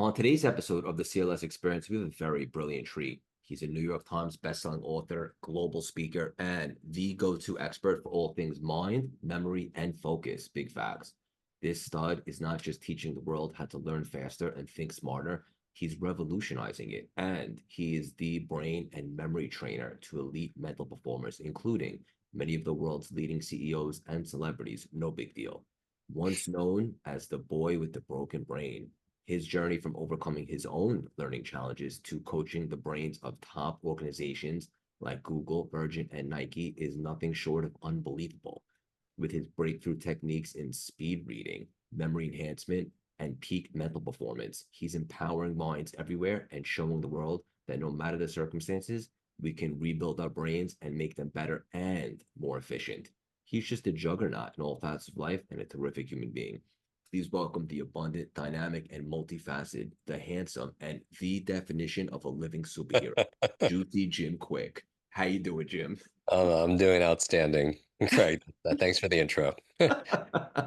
On today's episode of the CLS Experience, we have a very brilliant treat. He's a New York Times bestselling author, global speaker, and the go-to expert for all things mind, memory, and focus. Big facts. This stud is not just teaching the world how to learn faster and think smarter, he's revolutionizing it. And he is the brain and memory trainer to elite mental performers, including many of the world's leading CEOs and celebrities. No big deal. Once known as the boy with the broken brain, his journey from overcoming his own learning challenges to coaching the brains of top organizations like Google, Virgin, and Nike is nothing short of unbelievable. With his breakthrough techniques in speed reading, memory enhancement, and peak mental performance, he's empowering minds everywhere and showing the world that no matter the circumstances, we can rebuild our brains and make them better and more efficient. He's just a juggernaut in all facets of life and a terrific human being. Please welcome the abundant, dynamic, and multifaceted, the handsome, and the definition of a living superhero, Juicy Jim Kwik. How you doing, Jim? I'm doing outstanding. Great. Thanks for the intro.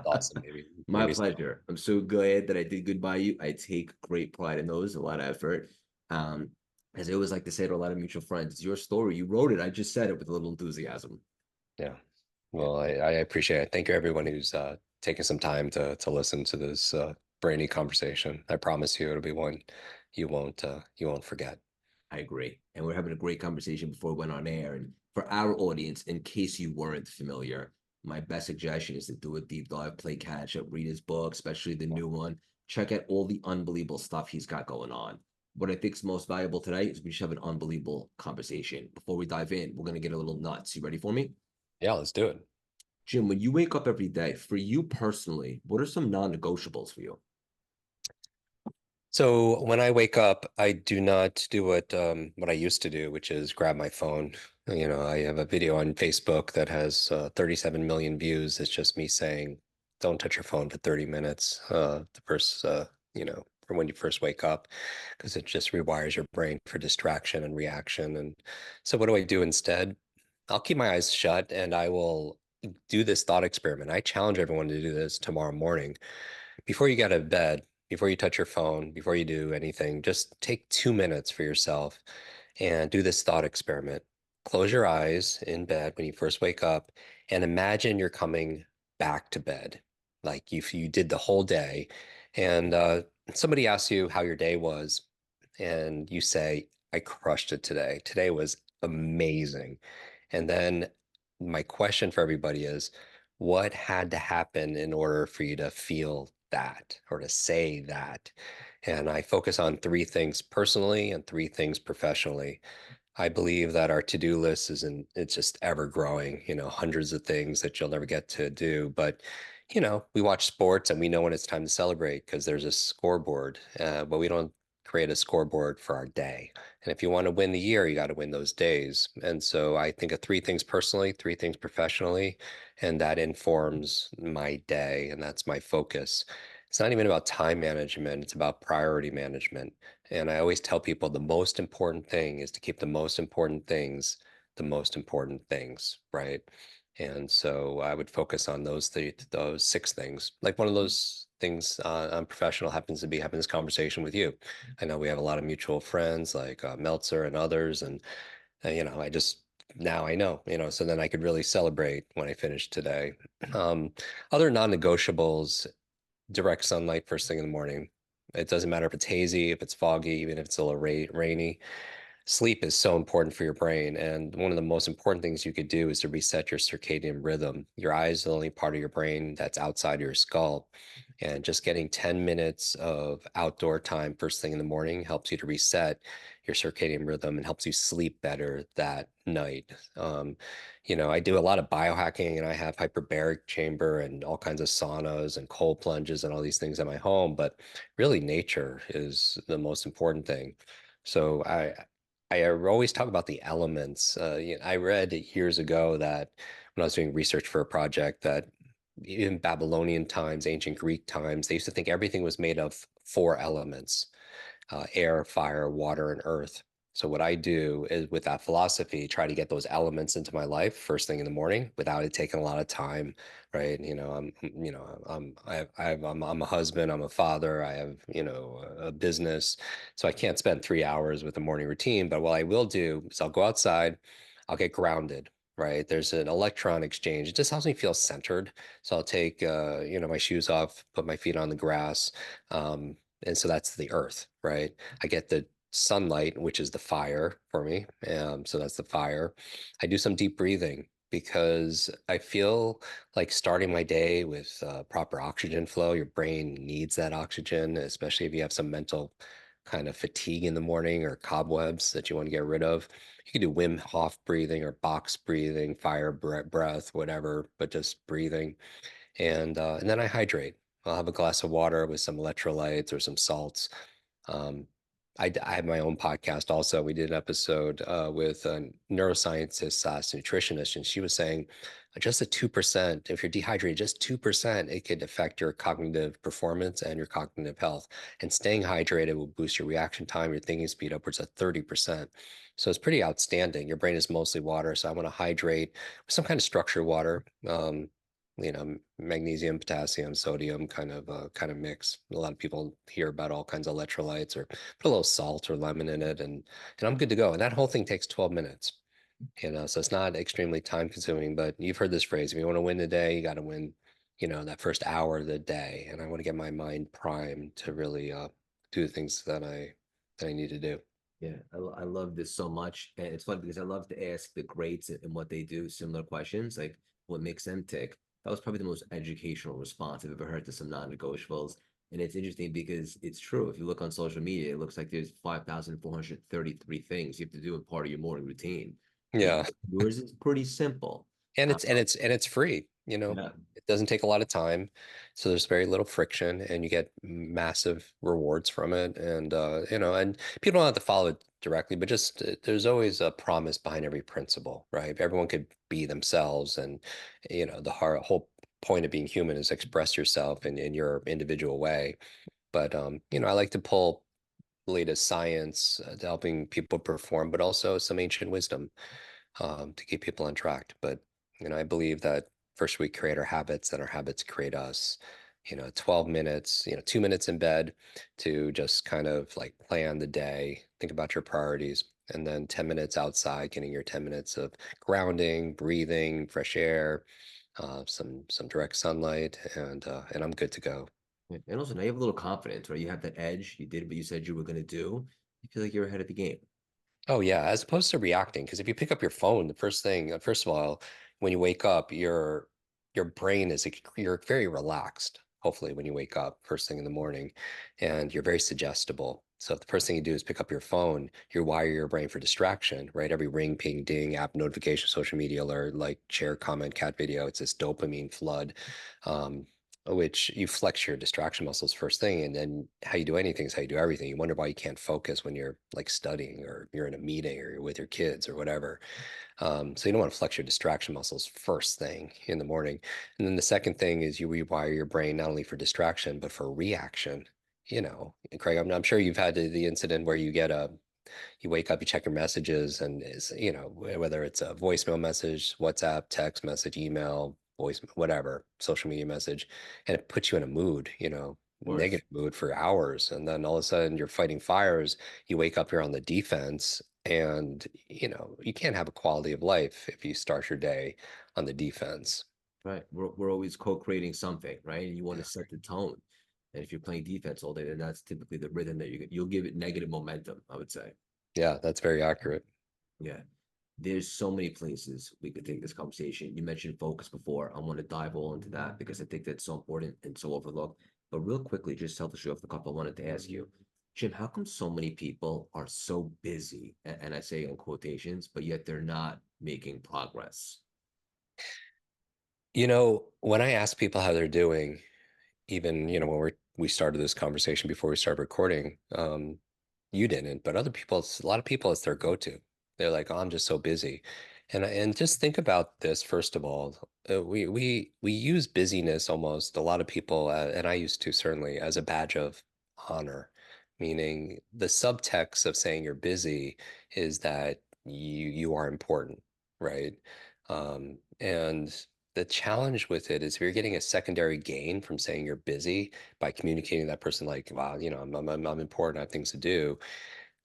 Awesome. Maybe My maybe so. pleasure. I'm so glad that I did good by you. I take great pride in those, a lot of effort. Um, as I always like to say to a lot of mutual friends, it's your story. You wrote it. I just said it with a little enthusiasm. Yeah. Yeah, Well, I appreciate it. Thank you everyone who's taking some time to listen to this brainy conversation. I promise you it'll be one you won't forget. I agree. And we're having a great conversation before we went on air. And for our audience, in case you weren't familiar, my best suggestion is to do a deep dive, play catch up, read his book, especially the new one. Check out all the unbelievable stuff he's got going on. What I think is most valuable today is we should have an unbelievable conversation. Before we dive in, we're going to get a little nuts. You ready for me? Yeah, let's do it. Jim, when you wake up every day, for you personally, what are some non negotiables for you? So when I wake up, I do not do what I used to do, which is grab my phone. I have a video on Facebook that has 37 million views. It's just me saying, "Don't touch your phone for 30 minutes." The first, for when you first wake up, because it just rewires your brain for distraction and reaction. And so, what do I do instead? I'll keep my eyes shut and I will do this thought experiment. I challenge everyone to do this tomorrow morning before you get out of bed, before you touch your phone, before you do anything, just take 2 minutes for yourself and do this thought experiment. Close your eyes in bed when you first wake up and imagine you're coming back to bed. Like if you did the whole day and somebody asks you how your day was, and you say, I crushed it today. Today was amazing. And then my question for everybody is, what had to happen in order for you to feel that or to say that? And I focus on three things personally and three things professionally. I believe that our to-do list it's just ever growing, hundreds of things that you'll never get to do. But, we watch sports and we know when it's time to celebrate because there's a scoreboard, but we don't create a scoreboard for our day. And if you want to win the year, you got to win those days. And so I think of three things personally, three things professionally, and that informs my day and that's my focus. It's not even about time management, it's about priority management. And I always tell people the most important thing is to keep the most important things, right? And so I would focus on those six things. Like one of those things on professional happens to be having this conversation with you. I know we have a lot of mutual friends like Meltzer and others, and I just now I know, so then I could really celebrate when I finish today. Um, Other non-negotiables: direct sunlight first thing in the morning. It doesn't matter if it's hazy, if it's foggy, even if it's a little rainy. Sleep is so important for your brain. And one of the most important things you could do is to reset your circadian rhythm. Your eye is the only part of your brain that's outside your skull. And just getting 10 minutes of outdoor time first thing in the morning helps you to reset your circadian rhythm and helps you sleep better that night. I do a lot of biohacking and I have hyperbaric chamber and all kinds of saunas and cold plunges and all these things at my home, but really nature is the most important thing. So I always talk about the elements. I read years ago that when I was doing research for a project that in Babylonian times, ancient Greek times, they used to think everything was made of four elements: air, fire, water, and earth. So what I do is with that philosophy, try to get those elements into my life first thing in the morning without it taking a lot of time, right? I'm a husband, I'm a father, I have, a business. So I can't spend 3 hours with a morning routine, but what I will do is I'll go outside, I'll get grounded, right? There's an electron exchange. It just helps me feel centered. So I'll take, my shoes off, put my feet on the grass. And so that's the earth, right? I get the sunlight, which is the fire for me. So that's the fire. I do some deep breathing because I feel like starting my day with proper oxygen flow. Your brain needs that oxygen, especially if you have some mental kind of fatigue in the morning or cobwebs that you want to get rid of. You can do Wim Hof breathing or box breathing, fire breath, whatever, but just breathing. And then I hydrate. I'll have a glass of water with some electrolytes or some salts. Um, I have my own podcast also. We did an episode with a neuroscientist slash nutritionist, and she was saying just a 2%, if you're dehydrated, just 2%, it could affect your cognitive performance and your cognitive health. And staying hydrated will boost your reaction time, your thinking speed upwards of 30%. So it's pretty outstanding. Your brain is mostly water, so I want to hydrate with some kind of structured water. Magnesium, potassium, sodium kind of mix. A lot of people hear about all kinds of electrolytes or put a little salt or lemon in it, and I'm good to go. And that whole thing takes 12 minutes. So it's not extremely time consuming, but you've heard this phrase, if you want to win the day, you got to win, that first hour of the day. And I want to get my mind primed to really do the things that I need to do. Yeah, I love this so much. And it's funny because I love to ask the greats and what they do, similar questions, like what makes them tick. That was probably the most educational response I've ever heard to some non-negotiables. And it's interesting because it's true. If you look on social media, it looks like there's 5,433 things you have to do in part of your morning routine. But Yeah. yours is pretty simple. And Uh, it's free, yeah, It doesn't take a lot of time, so there's very little friction, and you get massive rewards from it. And people don't have to follow it directly, but just there's always a promise behind every principle, right? If everyone could be themselves, and the whole point of being human is express yourself in your individual way. But I like to pull latest science to helping people perform, but also some ancient wisdom to keep people on track. But I believe that first we create our habits, then our habits create us. 12 minutes, 2 minutes in bed to just kind of like plan the day, think about your priorities, and then 10 minutes outside, getting your 10 minutes of grounding, breathing, fresh air, some direct sunlight, and I'm good to go. and also now you have a little confidence, right? You have that edge. You did what you said you were going to do. You feel like you're ahead of the game. Oh yeah, as opposed to reacting, because if you pick up your phone, the first thing, first of all, when you wake up, your brain is you're very relaxed, hopefully, when you wake up first thing in the morning, and you're very suggestible. So if the first thing you do is pick up your phone, you wire your brain for distraction, right? Every ring, ping, ding, app notification, social media alert, like share, comment, cat video, it's this dopamine flood. Um, which you flex your distraction muscles first thing, and then how you do anything is how you do everything. You wonder why you can't focus when you're like studying or you're in a meeting or you're with your kids or whatever. So you don't want to flex your distraction muscles first thing in the morning. And then the second thing is you rewire your brain not only for distraction but for reaction. Craig, I'm sure you've had the incident where you wake up, you check your messages, and whether it's a voicemail message, WhatsApp, text message, email, voice, whatever, social media message, and it puts you in a mood, Of course. negative mood for hours. And then all of a sudden you're fighting fires. You wake up, you're on the defense, and you can't have a quality of life if you start your day on the defense. Right. We're always co-creating something, right? And you want Yeah. to set the tone. And if you're playing defense all day, then that's typically the rhythm that you'll give it negative momentum, I would say. Yeah, that's very accurate. Yeah. There's so many places we could take this conversation. You mentioned focus before. I want to dive all into that because I think that's so important and so overlooked. But real quickly, just selfishly off the cuff, I wanted to ask you, Jim, how come so many people are so busy? And I say in quotations, but yet they're not making progress. When I ask people how they're doing, even when we started this conversation before we started recording, you didn't, but other people, a lot of people, it's their go-to. They're like, oh, I'm just so busy. And just think about this, first of all. We use busyness almost, a lot of people, and I used to certainly, as a badge of honor, meaning the subtext of saying you're busy is that you are important, right? And the challenge with it is if you're getting a secondary gain from saying you're busy by communicating to that person like, wow, I'm important, I have things to do,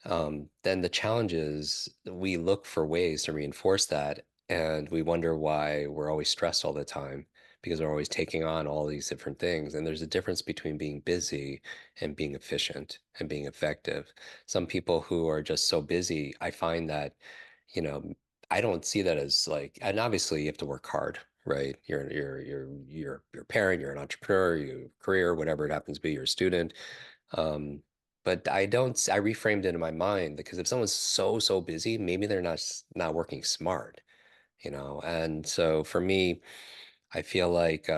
then the challenge is we look for ways to reinforce that, and we wonder why we're always stressed all the time because we're always taking on all these different things. And there's a difference between being busy and being efficient and being effective. Some people who are just so busy, I find that, you know, I don't see that as like, and obviously you have to work hard, right? You're a parent, you're an entrepreneur, you career, whatever it happens to be, you're a student. Um, but I don't, I reframed it in my mind because if someone's so busy, maybe they're not working smart, you know? And so for me, I feel like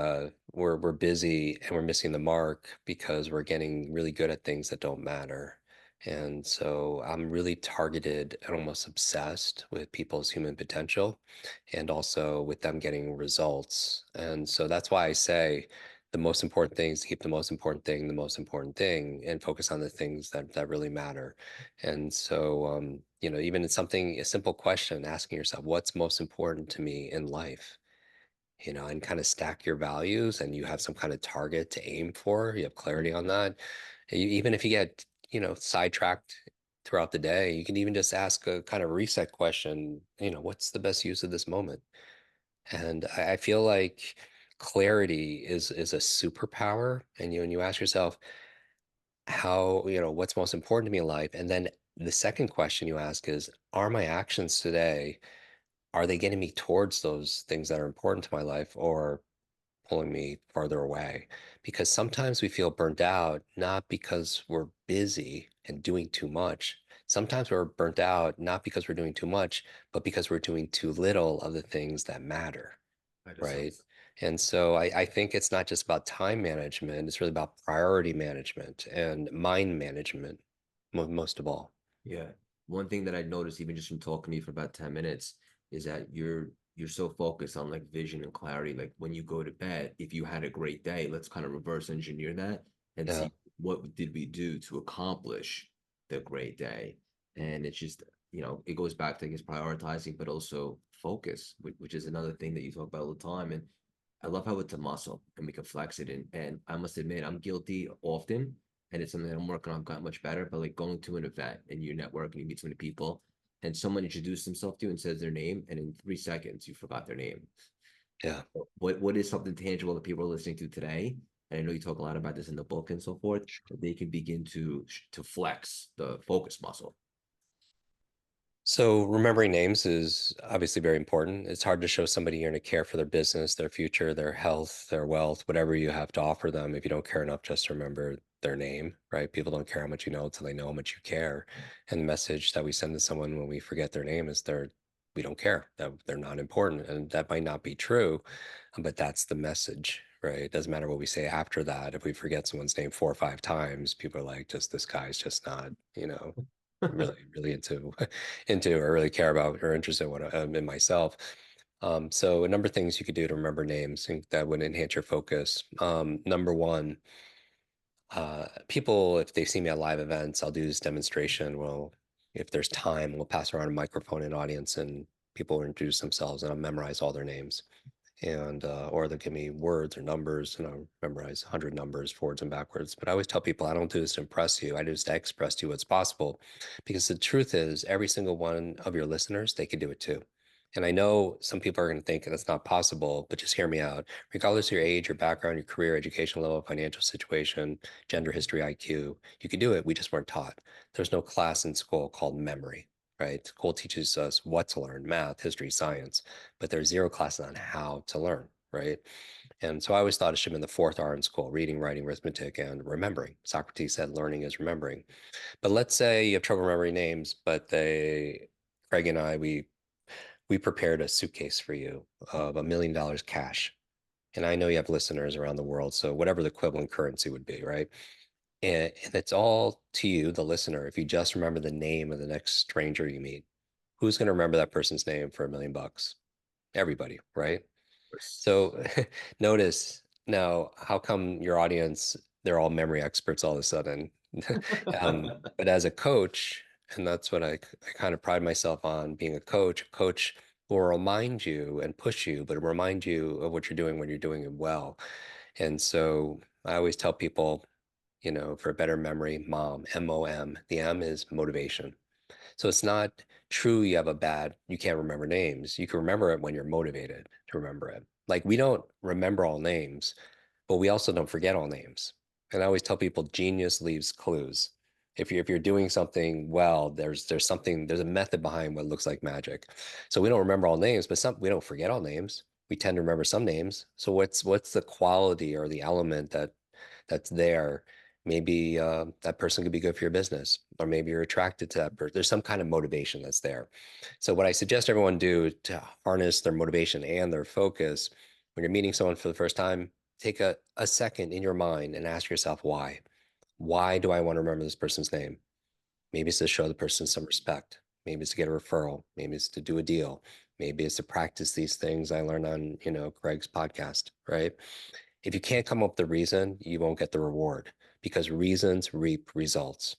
we're busy and we're missing the mark because we're getting really good at things that don't matter. And so I'm really targeted and almost obsessed with people's human potential and also with them getting results. And so that's why I say the most important thing is to keep the most important thing the most important thing and focus on the things that really matter. And so, even it's something, a simple question, asking yourself, what's most important to me in life? And kind of stack your values and you have some kind of target to aim for, you have clarity on that. Even if you get, sidetracked throughout the day, you can even just ask a kind of reset question, what's the best use of this moment? And I feel like clarity is a superpower. And you ask yourself how, what's most important to me in life? And then the second question you ask is, are my actions today, are they getting me towards those things that are important to my life or pulling me farther away? Because sometimes we feel burnt out, not because we're busy and doing too much. Sometimes we're burnt out, not because we're doing too much, but because we're doing too little of the things that matter, Like so, right? And so I think it's not just about time management, it's really about priority management and mind management, most of all. yeah. One thing that I noticed, even just from talking to you for about 10 minutes, is that you're so focused on like vision and clarity. Like when you go to bed, if you had a great day, let's kind of reverse engineer that and Yeah. see what did we do to accomplish the great day. And it's just, it goes back to, I guess, prioritizing, but also focus, which is another thing that you talk about all the time. And I love how it's a muscle and we can flex it. And I must admit, I'm guilty often, and it's something that I'm working on, got much better. But like going to an event and you network and you meet so many people, and someone introduces themselves to you and says their name, and in 3 seconds you forgot their name. Yeah. What is something tangible that people are listening to today? And I know you talk a lot about this in the book and so forth, that they can begin to flex the focus muscle. So remembering names is obviously very important. It's hard to show somebody you're going to care for their business, their future, their health, their wealth, whatever you have to offer them if you don't care enough just to remember their name, right? People don't care how much you know until they know how much you care. And the message that we send to someone when we forget their name is we don't care, that they're not important. And that might not be true, but that's the message, right? It doesn't matter what we say after that. If we forget someone's name 4 or 5 times, people are like, just this guy's just not, really into or really care about or interested in what in myself. So a number of things you could do to remember names that would enhance your focus. Number one, people, if they see me at live events, I'll do this demonstration. Well, if there's time, we'll pass around a microphone and audience and people will introduce themselves and I'll memorize all their names. And or they'll give me words or numbers and I'll memorize 100 numbers forwards and backwards. But I always tell people I don't do this to impress you. I do this to express to you what's possible. Because the truth is every single one of your listeners, they could do it too. And I know some people are going to think that's not possible, but just hear me out. Regardless of your age, your background, your career, education level, financial situation, gender history, IQ, you can do it. We just weren't taught. There's no class in school called memory, right? School teaches us what to learn, math, history, science, but there's zero classes on how to learn, right? And so I always thought it should have been the fourth R in school, reading, writing, arithmetic, and remembering. Socrates said learning is remembering. But let's say you have trouble remembering names, but Craig and I, we prepared a suitcase for you of $1 million cash. And I know you have listeners around the world, so whatever the equivalent currency would be, right? And it's all to you, the listener, if you just remember the name of the next stranger you meet. Who's going to remember that person's name for $1 million? Everybody, right? So notice now, how come your audience, they're all memory experts all of a sudden? But as a coach, and that's what I kind of pride myself on being a coach. A coach will remind you and push you, but remind you of what you're doing when you're doing it well. And so I always tell people, for a better memory, mom, MOM. The M is motivation. So it's not true you can't remember names. You can remember it when you're motivated to remember it. Like we don't remember all names, but we also don't forget all names. And I always tell people genius leaves clues. If you're doing something well, there's a method behind what looks like magic. So we don't remember all names, but we don't forget all names. We tend to remember some names. So what's the quality or the element that's there? Maybe that person could be good for your business, or maybe you're attracted to that person. There's some kind of motivation that's there. So what I suggest everyone do to harness their motivation and their focus when you're meeting someone for the first time, take a second in your mind and ask yourself why. Why do I want to remember this person's name? Maybe it's to show the person some respect. Maybe it's to get a referral. Maybe it's to do a deal. Maybe it's to practice these things I learned on, Craig's podcast, right? If you can't come up with the reason, you won't get the reward because reasons reap results,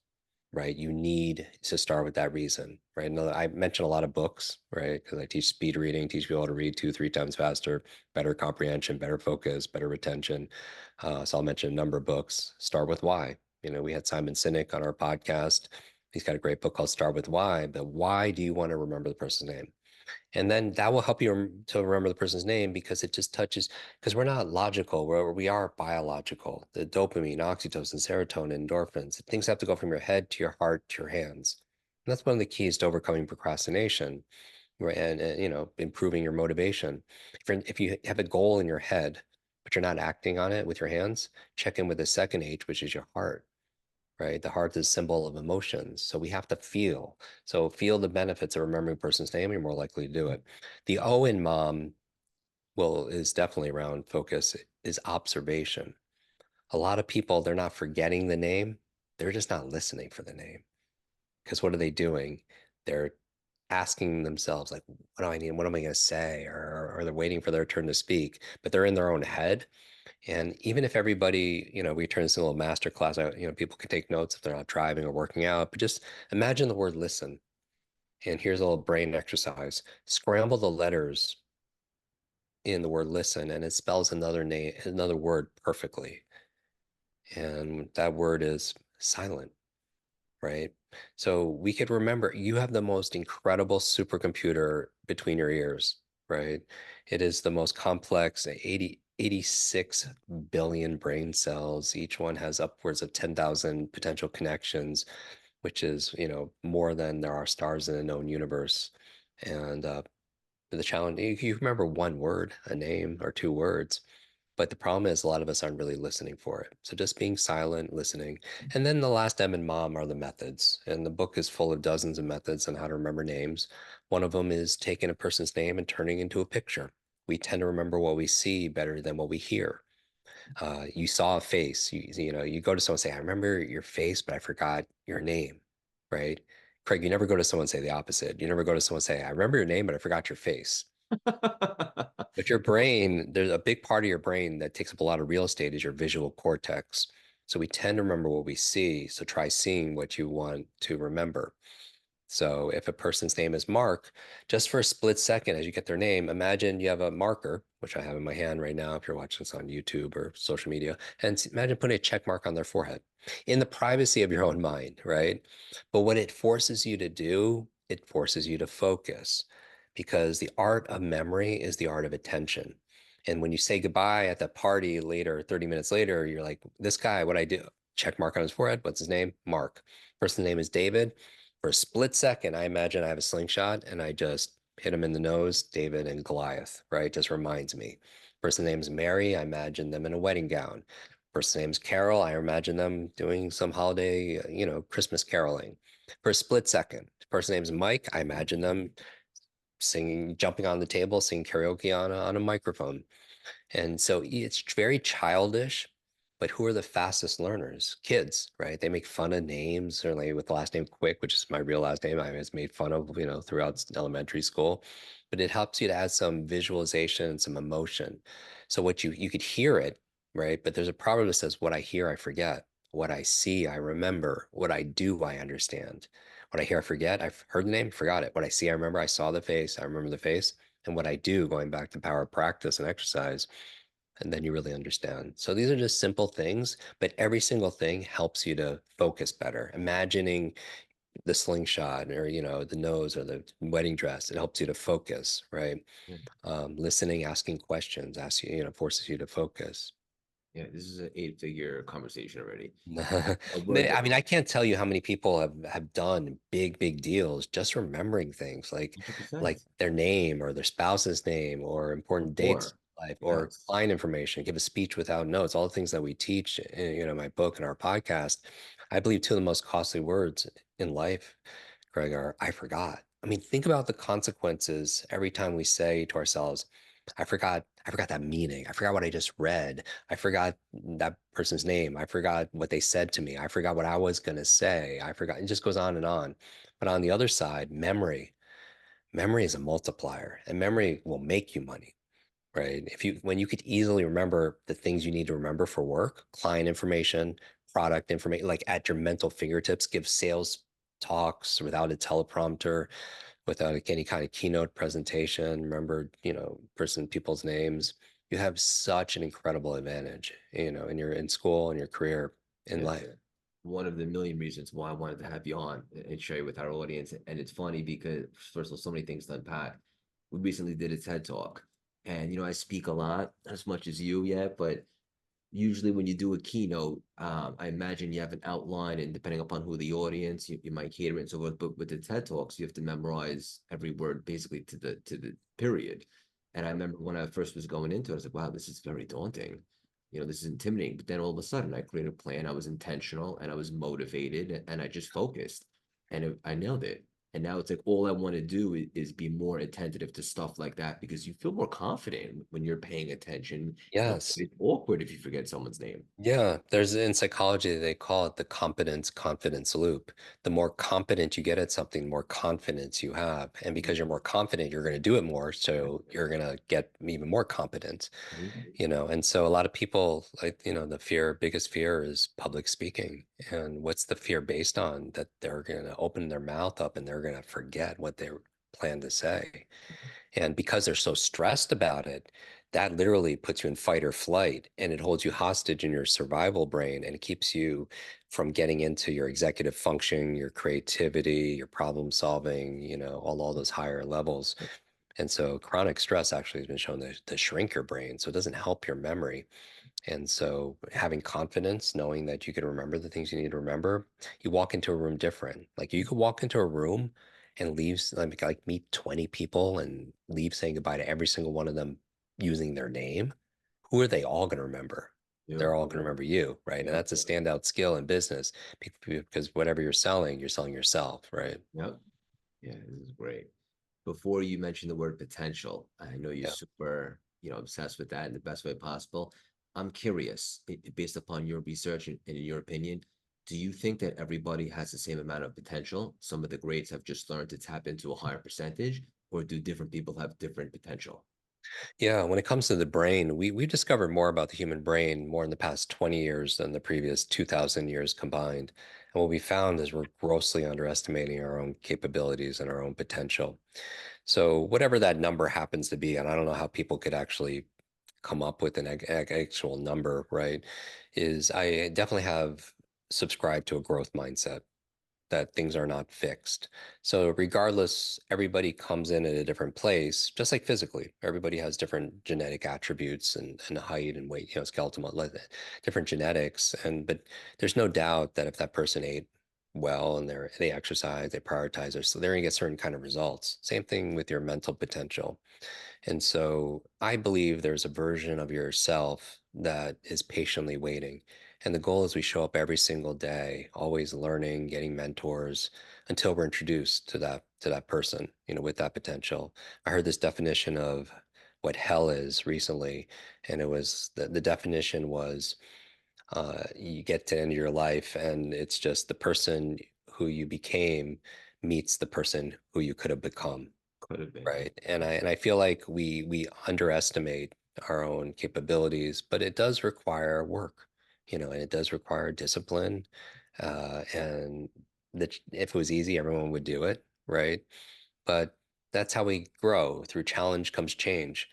right? You need to start with that reason, right? Now, I mentioned a lot of books, right? Because I teach speed reading, teach people how to read 2, 3 times faster, better comprehension, better focus, better retention. So I'll mention a number of books. Start with why. We had Simon Sinek on our podcast. He's got a great book called Start with Why. But why do you want to remember the person's name? And then that will help you to remember the person's name because it just touches, because we're not logical, we are biological. The dopamine, oxytocin, serotonin, endorphins, things have to go from your head to your heart to your hands. And that's one of the keys to overcoming procrastination and improving your motivation. If you have a goal in your head, but you're not acting on it with your hands, check in with the second H, which is your heart, right? The heart is a symbol of emotions. So we have to feel. So feel the benefits of remembering a person's name, you're more likely to do it. The O in mom is definitely around focus, is observation. A lot of people, they're not forgetting the name, they're just not listening for the name. Because what are they doing? They're asking themselves, like, what do I need? What am I going to say? Or they're waiting for their turn to speak, but they're in their own head. And even if everybody, we turn this into a little master class, people can take notes if they're not driving or working out, but just imagine the word listen. And here's a little brain exercise. Scramble the letters in the word listen, and it spells another word perfectly. And that word is silent, right? So we could remember you have the most incredible supercomputer between your ears, right? It is the most complex 86 billion brain cells. Each one has upwards of 10,000 potential connections, which is, more than there are stars in the known universe. And the challenge, you remember one word, a name or two words, but the problem is a lot of us aren't really listening for it. So just being silent, listening. And then the last M in mom are the methods. And the book is full of dozens of methods on how to remember names. One of them is taking a person's name and turning into a picture. We tend to remember what we see better than what we hear. You saw a face, you go to someone and say, I remember your face, but I forgot your name, right? Craig, you never go to someone and say the opposite. You never go to someone and say, I remember your name, but I forgot your face. But your brain, there's a big part of your brain that takes up a lot of real estate is your visual cortex. So we tend to remember what we see. So try seeing what you want to remember. So if a person's name is Mark, just for a split second as you get their name, imagine you have a marker, which I have in my hand right now if you're watching this on YouTube or social media, and imagine putting a check mark on their forehead in the privacy of your own mind, right? But what it forces you to do, it forces you to focus because the art of memory is the art of attention. And when you say goodbye at the party later, 30 minutes later, you're like, this guy, what I do? Check mark on his forehead. What's his name? Mark. Person's name is David. For a split second, I imagine I have a slingshot and I just hit him in the nose, David and Goliath, right? Just reminds me. Person's name is Mary. I imagine them in a wedding gown. Person's name is Carol. I imagine them doing some holiday, Christmas caroling. For a split second, person's name is Mike. I imagine them singing, jumping on the table, singing karaoke on a microphone. And so it's very childish, but who are the fastest learners? Kids, right? They make fun of names, certainly with the last name Kwik, which is my real last name. I was made fun of, throughout elementary school, but it helps you to add some visualization, some emotion. So what you could hear it, right? But there's a proverb that says, what I hear, I forget. What I see, I remember. What I do, I understand. What I hear, I forget. I've heard the name, forgot it. What I see, I remember. I saw the face, I remember the face. And what I do, going back to power of practice and exercise, and then you really understand. So these are just simple things, but every single thing helps you to focus better. Imagining the slingshot or, the nose or the wedding dress, it helps you to focus, right? Yeah. Listening, asking questions, asks you, forces you to focus. Yeah, this is an eight-figure conversation already. A word I that mean, I can't tell you how many people have done big, big deals just remembering things like 100%. their name or their spouse's name or important dates Or, in life or yes. client information, give a speech without notes, all the things that we teach in, my book and our podcast. I believe two of the most costly words in life, Greg, are I forgot. I mean, think about the consequences every time we say to ourselves, I forgot that meaning. I forgot what I just read. I forgot that person's name. I forgot what they said to me. I forgot what I was going to say. I forgot. It just goes on and on. But on the other side, memory is a multiplier, and memory will make you money, right? When you could easily remember the things you need to remember for work, client information, product information, like at your mental fingertips, give sales talks without a teleprompter, without any kind of keynote presentation, remember, people's names, you have such an incredible advantage, in school, in your career, in Yeah. life. One of the million reasons why I wanted to have you on and share with our audience. And it's funny because, first of all, so many things to unpack. We recently did a TED talk, and I speak a lot, as much as you yet, but usually when you do a keynote, I imagine you have an outline, and depending upon who the audience, you might cater it and so forth. But with the TED Talks, you have to memorize every word basically to the period. And I remember when I first was going into it, I was like, wow, this is very daunting. This is intimidating. But then all of a sudden, I created a plan. I was intentional and I was motivated and I just focused and I nailed it. And now it's like all I want to do is be more attentive to stuff like that because you feel more confident when you're paying attention. Yes. It's awkward if you forget someone's name. Yeah, there's in psychology, they call it the competence confidence loop. The more competent you get at something, the more confidence you have. And because you're more confident, you're going to do it more. So you're going to get even more competent, Mhm. And so a lot of people, like, the biggest fear is public speaking. And what's the fear based on? That they're going to open their mouth up and they're going to forget what they plan to say. And because they're so stressed about it, that literally puts you in fight or flight and it holds you hostage in your survival brain and it keeps you from getting into your executive function, your creativity, your problem solving, all those higher levels. And so chronic stress actually has been shown to shrink your brain. So it doesn't help your memory. And so having confidence, knowing that you can remember the things you need to remember, you walk into a room different. Like you could walk into a room and leave, like meet 20 people and leave saying goodbye to every single one of them using their name. Who are they all going to remember? They're You, all going to remember you, right? And yep, that's a standout skill in business because whatever you're selling yourself, right? yep. Yeah, this is great. Before you mentioned the word potential, I know you're Yeah. super, obsessed with that in the best way possible. I'm curious, based upon your research and in your opinion, do you think that everybody has the same amount of potential? Some of the greats have just learned to tap into a higher percentage, or do different people have different potential? Yeah, when it comes to the brain, we've discovered more about the human brain more in the past 20 years than the previous 2,000 years combined. And what we found is we're grossly underestimating our own capabilities and our own potential. So whatever that number happens to be, and I don't know how people could actually come up with an actual number, right? Is I definitely have subscribed to a growth mindset that things are not fixed. So regardless, everybody comes in at a different place, just like physically. Everybody has different genetic attributes and height and weight, skeletal muscle, different genetics. But there's no doubt that if that person ate well and they exercise, they prioritize, so they're going to get certain kind of results. Same thing with your mental potential. And so I believe there's a version of yourself that is patiently waiting. And the goal is we show up every single day, always learning, getting mentors until we're introduced to that person, with that potential. I heard this definition of what hell is recently, and it was the definition was you get to the end of your life and it's just the person who you became meets the person who you could have become. Could have been, yeah. Right. And I feel like we underestimate our own capabilities, but it does require work. and it does require discipline. And that if it was easy, everyone would do it, right? But that's how we grow. Through challenge comes change.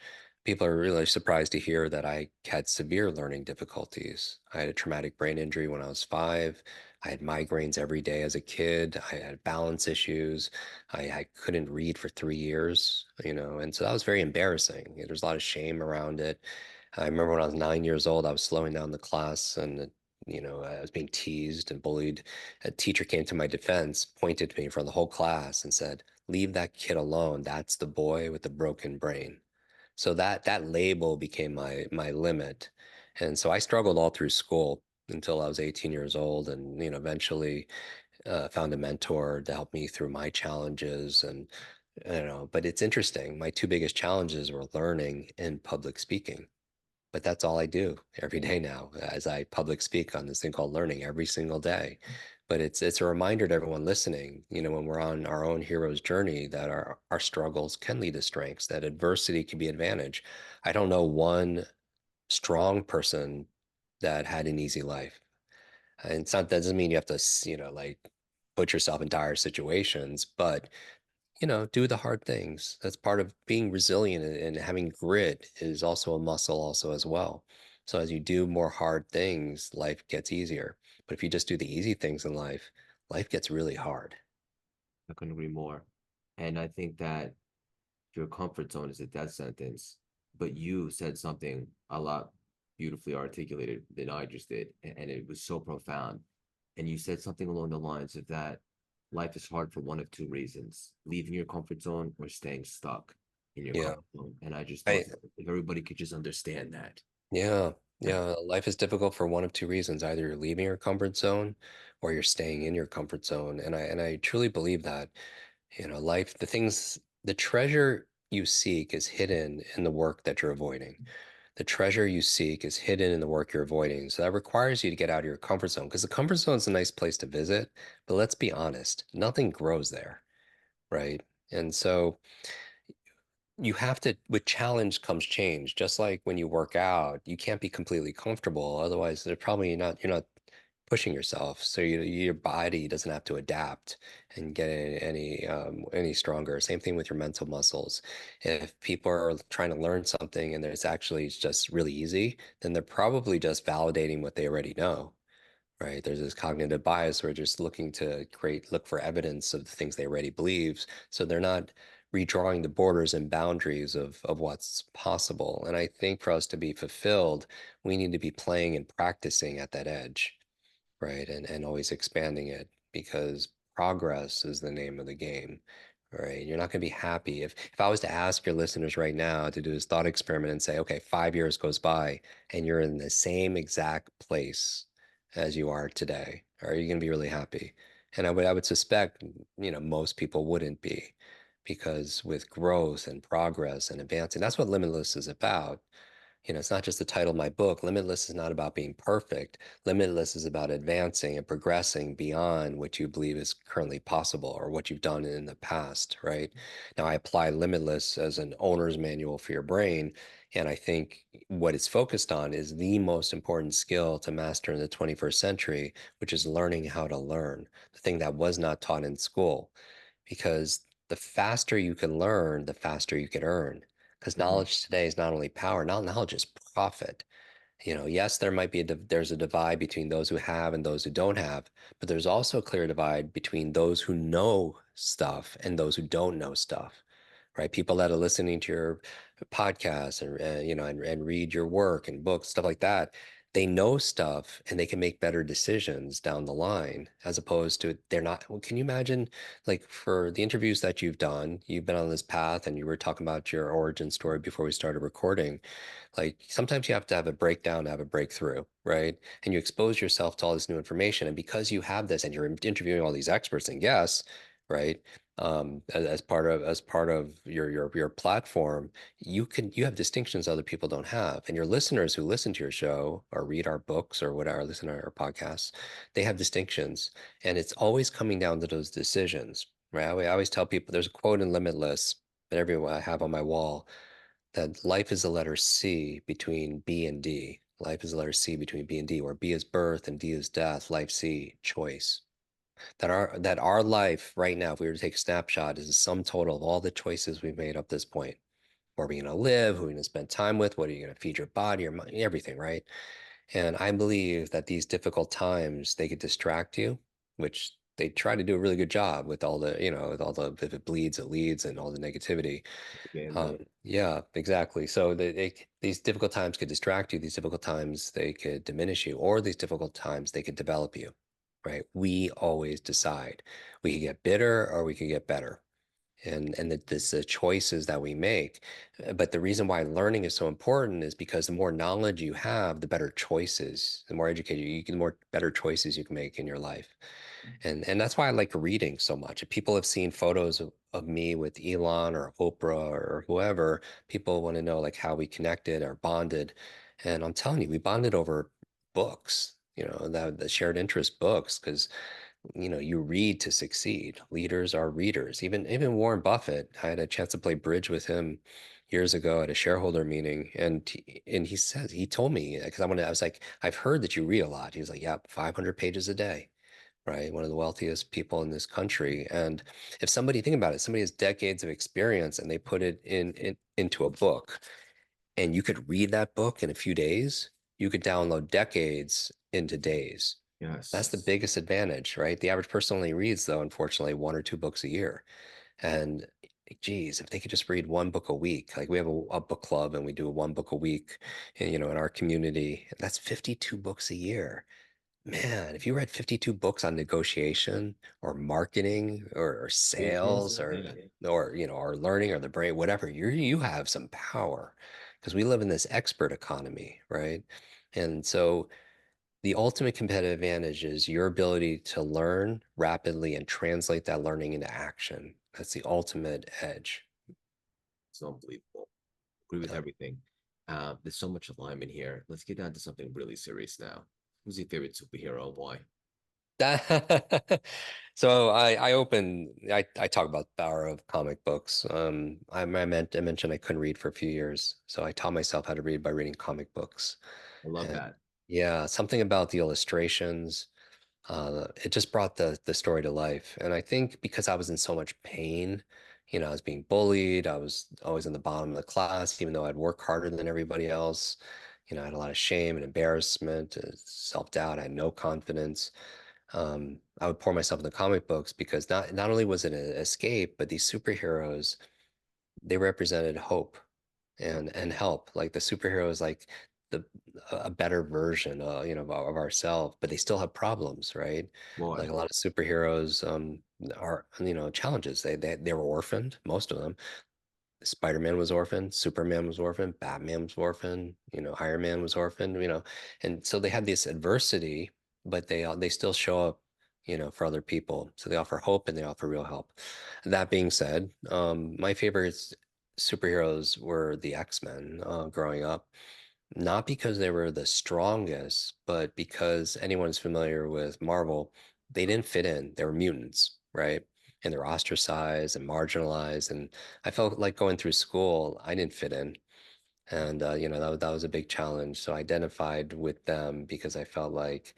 People are really surprised to hear that I had severe learning difficulties. I had a traumatic brain injury when I was 5. I had migraines every day as a kid. I had balance issues. I couldn't read for 3 years, and so that was very embarrassing. There's a lot of shame around it. I remember when I was 9 years old, I was slowing down the class and I was being teased and bullied. A teacher came to my defense, pointed to me in front of the whole class and said, "Leave that kid alone. That's the boy with the broken brain." So that label became my limit. And so I struggled all through school until I was 18 years old, and eventually found a mentor to help me through my challenges. And I don't know, but it's interesting. My two biggest challenges were learning and public speaking. But that's all I do every day now, as I public speak on this thing called learning every single day. But it's a reminder to everyone listening, when we're on our own hero's journey, that our struggles can lead to strengths, that adversity can be an advantage. I don't know one strong person that had an easy life. And that doesn't mean you have to, like put yourself in dire situations, but do the hard things. That's part of being resilient, and having grit is also a muscle also as well. So as you do more hard things, life gets easier. But if you just do the easy things in life, life gets really hard. I couldn't agree more. And I think that your comfort zone is a death sentence, but you said something a lot beautifully articulated than I just did, and it was so profound. And you said something along the lines of that life is hard for one of two reasons: leaving your comfort zone or staying stuck in your Yeah. comfort zone. And I just thought I that if everybody could just understand that. yeah, yeah. Life is difficult for one of two reasons. Either you're leaving your comfort zone or you're staying in your comfort zone. And I truly believe that. Life, the treasure you seek is hidden in the work that you're avoiding. The treasure you seek is hidden in the work you're avoiding. So that requires you to get out of your comfort zone, because the comfort zone is a nice place to visit, but let's be honest, nothing grows there, right? And so with challenge comes change. Just like when you work out, you can't be completely comfortable. Otherwise, you're not pushing yourself. So your body doesn't have to adapt and get any stronger. Same thing with your mental muscles. If people are trying to learn something and it's actually just really easy, then they're probably just validating what they already know, right? There's this cognitive bias where just looking to look for evidence of the things they already believe. So they're not redrawing the borders and boundaries of what's possible. And I think for us to be fulfilled, we need to be playing and practicing at that edge, right? And always expanding it, because progress is the name of the game, right? You're not going to be happy. If I was to ask your listeners right now to do this thought experiment and say, okay, 5 years goes by and you're in the same exact place as you are today, are you going to be really happy? And I would suspect, most people wouldn't be, because with growth and progress and advancing, that's what Limitless is about. It's not just the title of my book. Limitless is not about being perfect. Limitless is about advancing and progressing beyond what you believe is currently possible or what you've done in the past, right? Now, I apply Limitless as an owner's manual for your brain. And I think what it's focused on is the most important skill to master in the 21st century, which is learning how to learn, the thing that was not taught in school. Because the faster you can learn, the faster you can earn. Because Mhm. knowledge today is not only power, now knowledge is profit. Yes, there's a divide between those who have and those who don't have, but there's also a clear divide between those who know stuff and those who don't know stuff, right? People that are listening to your podcasts and read your work and books, stuff like that, they know stuff and they can make better decisions down the line, as opposed to they're not. Well, can you imagine, like, for the interviews that you've been on this path, and you were talking about your origin story before we started recording. Like, sometimes you have to have a breakdown to have a breakthrough, right? And you expose yourself to all this new information. And because you have this and you're interviewing all these experts and guests, right? As part of your platform, you have distinctions other people don't have. And your listeners who listen to your show or read our books or whatever, listen to our podcasts, they have distinctions. And it's always coming down to those decisions, right? I always tell people, there's a quote in Limitless that I have on my wall, that life is the letter C between B and D. Life is the letter C between B and D, where B is birth and D is death. Life C, choice. That our life right now, if we were to take a snapshot, is the sum total of all the choices we've made up this point. Where are we going to live? Who are we going to spend time with? What are you going to feed your body, your mind, everything, right? And I believe that these difficult times, they could distract you, which they try to do a really good job with all the, with all the, if it bleeds, it leads, and all the negativity. Propaganda. Yeah, exactly. So these difficult times could distract you. These difficult times, they could diminish you, or these difficult times, they could develop you, right? We always decide. We could get bitter or we could get better. And this the choices that we make. But the reason why learning is so important is because the more knowledge you have, the better choices, the more educated you can, the more better choices you can make in your life. And that's why I like reading so much. If people have seen photos of me with Elon or Oprah or whoever, people want to know like how we connected or bonded. And I'm telling you, we bonded over books, that the shared interest books, because you read to succeed. Leaders are readers. Even Warren Buffett, I had a chance to play bridge with him years ago at a shareholder meeting, and he told me because I was like, I've heard that you read a lot. He was like, yeah, 500 pages a day, right? One of the wealthiest people in this country. And if somebody, think about it, somebody has decades of experience and they put it into a book, and you could read that book in a few days, you could download decades into days. That's the Yes. biggest advantage, right? The average person only reads, though, unfortunately, one or two books a year. And geez, if they could just read one book a week, like we have a book club and we do one book a week, in our community, that's 52 books a year. Man, if you read 52 books on negotiation or marketing or Business. sales Yeah. or learning or the brain, whatever, you have some power because we live in this expert economy, right? And so the ultimate competitive advantage is your ability to learn rapidly and translate that learning into action. That's the ultimate edge. It's unbelievable. Agree with Yeah. everything. There's so much alignment here. Let's get down to something really serious now. Who's your favorite superhero? Why? So I talk about the power of comic books. I mentioned I couldn't read for a few years, so I taught myself how to read by reading comic books. I love And that. yeah, something about the illustrations, it just brought the story to life. And I think because I was in so much pain, I was being bullied, I was always in the bottom of the class, even though I'd work harder than everybody else. I had a lot of shame and embarrassment, self-doubt, I had no confidence. I would pour myself into comic books because not only was it an escape, but these superheroes, they represented hope and help. Like the superheroes, like the a better version, of ourselves, but they still have problems, right? Like Why? a lot of superheroes, are, challenges. They were orphaned, most of them. Spider-Man was orphaned, Superman was orphaned, Batman was orphaned, Iron Man was orphaned, and so they had this adversity, but they still show up, for other people. So they offer hope and they offer real help. That being said, my favorite superheroes were the X-Men, growing up, not because they were the strongest, but because anyone who's familiar with Marvel, they didn't fit in. They were mutants, right? And they're ostracized and marginalized. And I felt like going through school, I didn't fit in. And that was a big challenge. So I identified with them because I felt like,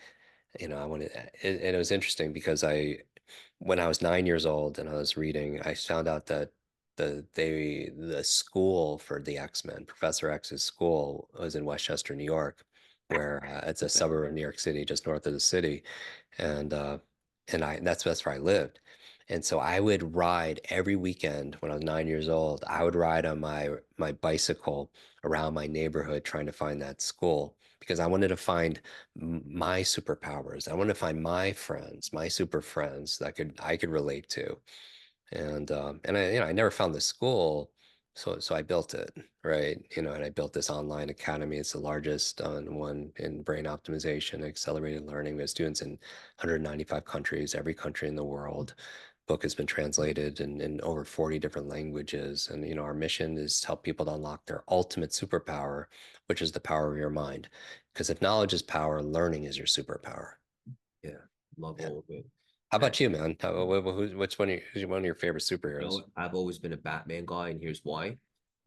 I wanted, and it was interesting because when I was 9 years old and I was reading, I found out that the school for the X-Men, Professor X's school, was in Westchester, New York, where it's a suburb of New York City, just north of the city, and uh, and that's where I lived. And so I would ride every weekend when I was 9 years old. I would ride on my bicycle around my neighborhood trying to find that school because I wanted to find my superpowers. I wanted to find my friends, my super friends that I could relate to. And I never found the school, so I built it, right? And I built this online academy. It's the largest one in brain optimization, accelerated learning. We have students in 195 countries, every country in the world. Book has been translated in over 40 different languages. And our mission is to help people to unlock their ultimate superpower, which is the power of your mind. Because if knowledge is power, learning is your superpower. Yeah, love Yeah. all of it. How And about you, man? Who's one of your favorite you superheroes? know, I've always been a Batman guy, and here's why.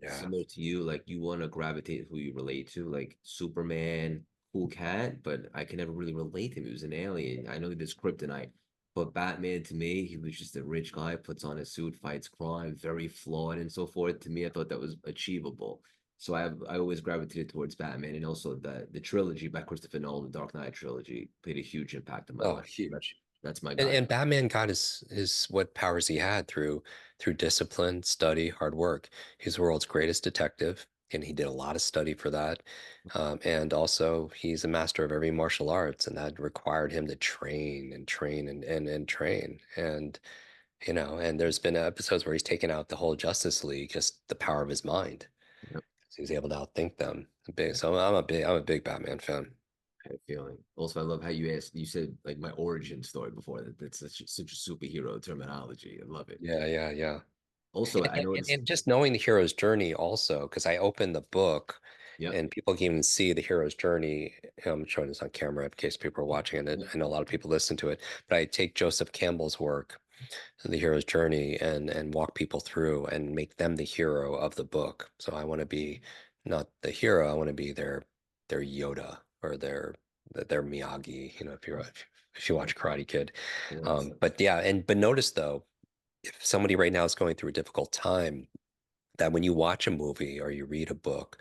Yeah. similar to you, like you want to gravitate who you relate to, like Superman, cool cat, but I can never really relate to him. He was an alien. I know he does kryptonite, but Batman to me, he was just a rich guy, puts on a suit, fights crime, very flawed and so forth. To me, I thought that was achievable. So I always gravitated towards Batman, and also the trilogy by Christopher Nolan, the Dark Knight trilogy, played a huge impact on my Oh, life. huge. That's my guy. And Batman got his what powers he had through discipline, study, hard work. He's the world's greatest detective, and he did a lot of study for that. And also, he's a master of every martial arts, and that required him to train and train and train. And and there's been episodes where he's taken out the whole Justice League, just the power of his mind. Yep. He was able to outthink them. Big, so I'm a big Batman fan. Kind of feeling. Also, I love how you said like my origin story before. That's such a superhero terminology. I love it. Yeah, yeah, yeah. Also, I And, and, noticed. and just knowing the hero's journey also, because I opened the book Yep. and people can even see the hero's journey. I'm showing this on camera in case people are watching it. Yep. I know a lot of people listen to it, but I take Joseph Campbell's work, the hero's journey, and walk people through and make them the hero of the book. So I want to be not the hero, I want to be their Yoda or their Miyagi, if you Yeah. watch Karate Kid. Yes. But yeah, but notice though, if somebody right now is going through a difficult time, that when you watch a movie or you read a book,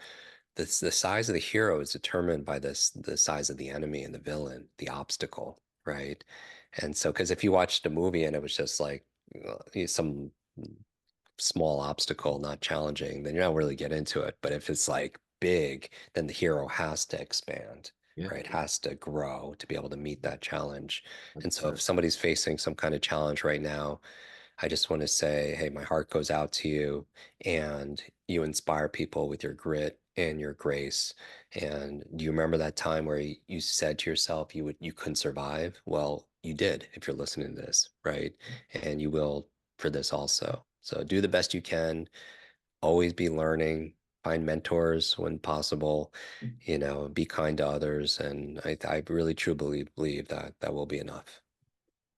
the size of the hero is determined by the size of the enemy and the villain, the obstacle, right? And so, because if you watched a movie and it was just like some small obstacle, not challenging, then you're not really get into it. But if it's like big, then the hero has to expand, Yeah. right? Has to grow to be able to meet that challenge. And so if 100%. somebody's facing some kind of challenge right now, I just want to say, hey, my heart goes out to you, and you inspire people with your grit and your grace. And do you remember that time where you said to yourself you couldn't survive? Well, you did if you're listening to this, right? And you will for this also. So do the best you can, always be learning, find mentors when possible, be kind to others. And I really truly believe that that will be enough.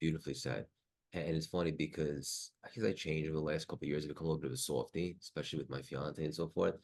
Beautifully said. And it's funny because I guess I changed over the last couple of years. I've become a little bit of a softie, especially with my fiance and so forth.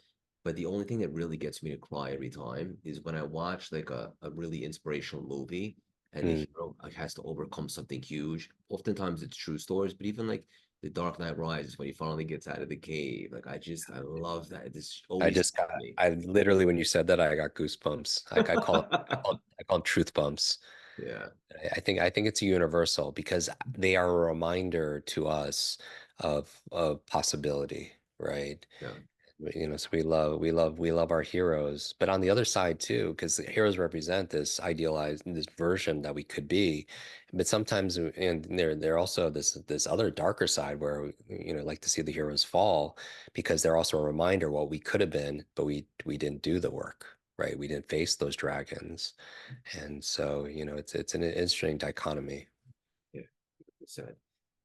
But the only thing that really gets me to cry every time is when I watch like a really inspirational movie and the Mm. hero like, has to overcome something huge. Oftentimes it's true stories, but even like The Dark Knight Rises when he finally gets out of the cave. Like I love that. This I always just gets got, me. I literally, when you said that, I got goosebumps. I call them, I call them truth bumps. Yeah, I think it's universal because they are a reminder to us of possibility, right? yeah, So we love our heroes, but on the other side too, because the heroes represent this idealized this version that we could be, but sometimes and they're also this other darker side where like to see the heroes fall because they're also a reminder what we could have been, but we didn't do the work, right? We didn't face those dragons, and so it's an interesting dichotomy. yeah. Said.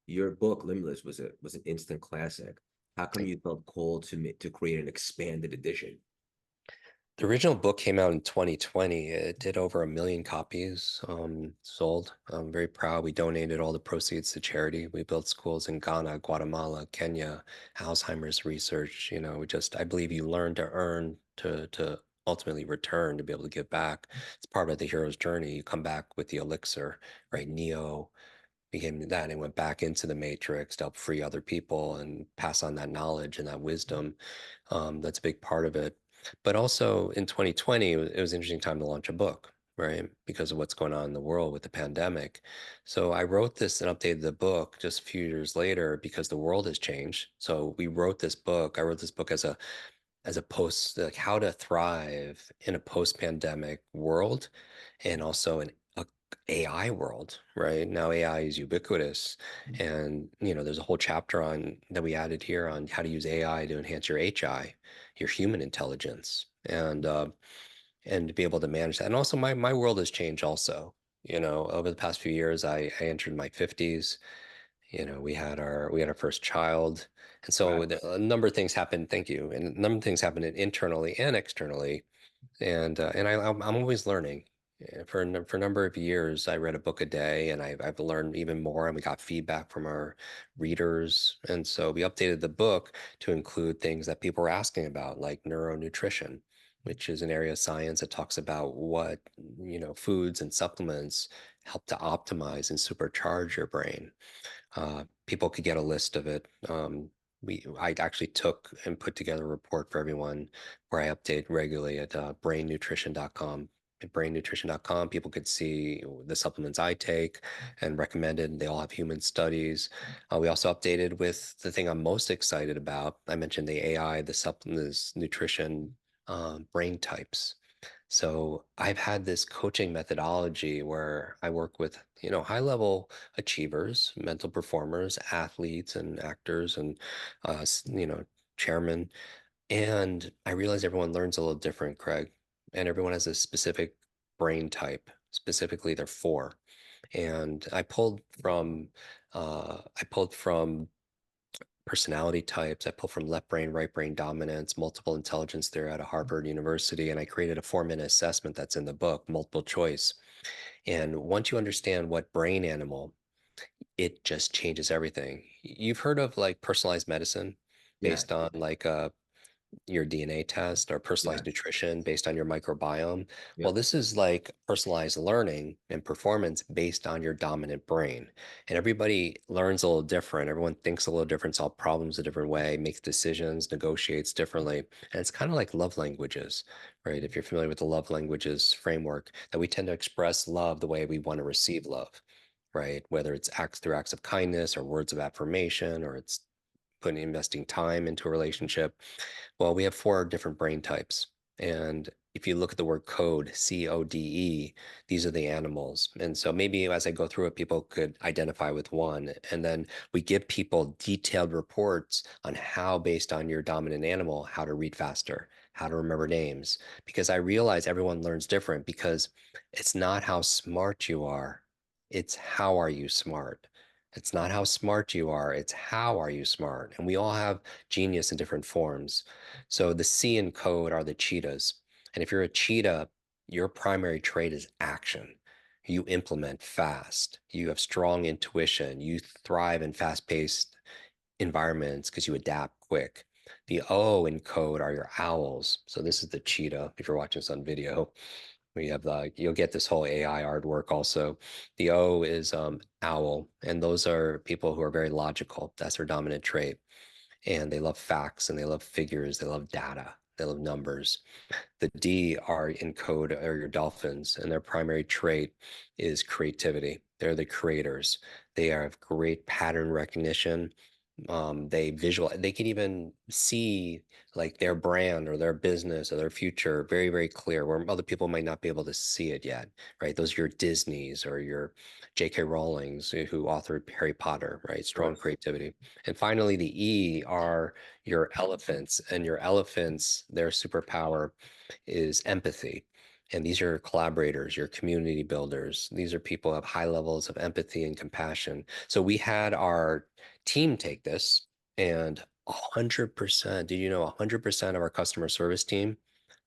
Your book Limitless was an instant classic. How come you felt called to create an expanded edition? The original book came out in 2020. It did over 1 million copies sold. I'm very proud. We donated all the proceeds to charity. We built schools in Ghana, Guatemala, Kenya, Alzheimer's research. I believe you learn to earn to ultimately return to be able to give back. It's part of the hero's journey. You come back with the elixir, right? Neo became that and went back into the matrix to help free other people and pass on that knowledge and that wisdom. That's a big part of it. But also in 2020, it was an interesting time to launch a book, right? Because of what's going on in the world with the pandemic. So I wrote this and updated the book just a few years later because the world has changed. So we wrote this book. I wrote this book as a post, like how to thrive in a post-pandemic world and also an AI world, right? Now AI is ubiquitous, and there's a whole chapter on that we added here on how to use AI to enhance your HI, your human intelligence, and to be able to manage that. And also, my world has changed also. Over the past few years, I entered my 50s. We had our first child, and so Wow. a number of things happened. Thank you, and a number of things happened internally and externally, and I'm always learning. Yeah, for a number of years, I read a book a day, and I've learned even more. And we got feedback from our readers, and so we updated the book to include things that people were asking about, like neuronutrition, which is an area of science that talks about what, foods and supplements help to optimize and supercharge your brain. People could get a list of it. I actually took and put together a report for everyone where I update regularly at brainnutrition.com. At brainnutrition.com, people could see the supplements I take and recommended. They all have human studies. We also updated with the thing I'm most excited about. I mentioned the AI, the supplements, nutrition, brain types. So I've had this coaching methodology where I work with, high level achievers, mental performers, athletes and actors and, chairmen. And I realize everyone learns a little different, Craig, and everyone has a specific brain type. Specifically, they're four. And I pulled from personality types. I pulled from left brain, right brain dominance, multiple intelligence theory out of Harvard University, and I created a 4-minute assessment that's in the book, multiple choice. And once you understand what brain animal, it just changes everything. You've heard of like personalized medicine Yeah, based on like your DNA test or yeah, personalized nutrition based on your microbiome. Well, yep. this is like personalized learning and performance based on your dominant brain. And everybody learns a little different. Everyone thinks a little different, solves problems a different way, makes decisions, negotiates differently. And it's kind of like love languages, right? If you're familiar with the love languages framework, that we tend to express love the way we want to receive love, right? Whether it's acts through acts of kindness or words of affirmation, or it's investing time into a relationship. Well, we have four different brain types. And if you look at the word code, CODE, these are the animals. And so maybe as I go through it, people could identify with one. And then we give people detailed reports on how, based on your dominant animal, how to read faster, how to remember names. Because I realize everyone learns different because it's not how smart you are, it's how are you smart. It's not how smart you are, it's how are you smart. And we all have genius in different forms. So the C in code are the cheetahs. And if you're a cheetah, your primary trait is action. You implement fast. You have strong intuition. You thrive in fast-paced environments because you adapt quick. The O in code are your owls. So this is the cheetah. If you're watching this on video, we have you'll get this whole AI artwork also. The O is owl, and those are people who are very logical. That's their dominant trait, and they love facts and they love figures. They love data. They love numbers. The D are in code are your dolphins, and their primary trait is creativity. They're the creators. They have great pattern recognition. They can even see like their brand or their business or their future very, very clear, where other people might not be able to see it yet, right? Those are your Disneys or your J.K. Rowlings who authored Harry Potter, right? Strong Right. creativity. And finally, the E are your elephants, and your elephants, their superpower is empathy. And these are collaborators, your community builders. These are people who have high levels of empathy and compassion. So we had our team take this, and 100%, did you know 100% of our customer service team,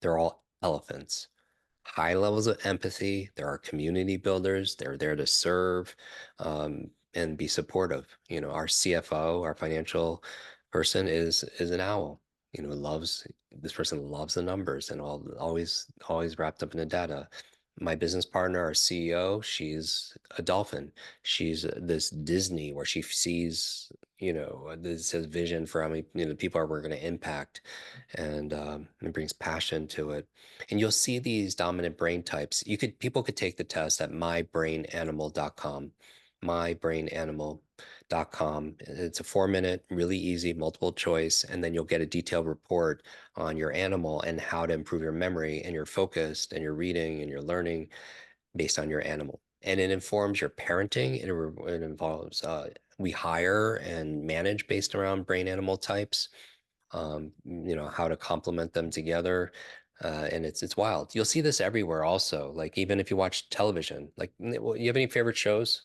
they're all elephants. High levels of empathy. There are community builders. They're there to serve and be supportive. Our CFO, our financial person is an owl. Loves this person loves the numbers and always wrapped up in the data. My business partner, our CEO, she's a dolphin. She's this Disney where she sees, this has vision for how many, people are we're going to impact, and it brings passion to it. And you'll see these dominant brain types. People could take the test at mybrainanimal.com, mybrainanimal.com. It's a 4-minute, really easy, multiple choice, and then you'll get a detailed report on your animal and how to improve your memory and your focus and your reading and your learning based on your animal. And it informs your parenting. It involves we hire and manage based around brain animal types, how to complement them together. And it's wild. You'll see this everywhere also. Like even if you watch television, like you have any favorite shows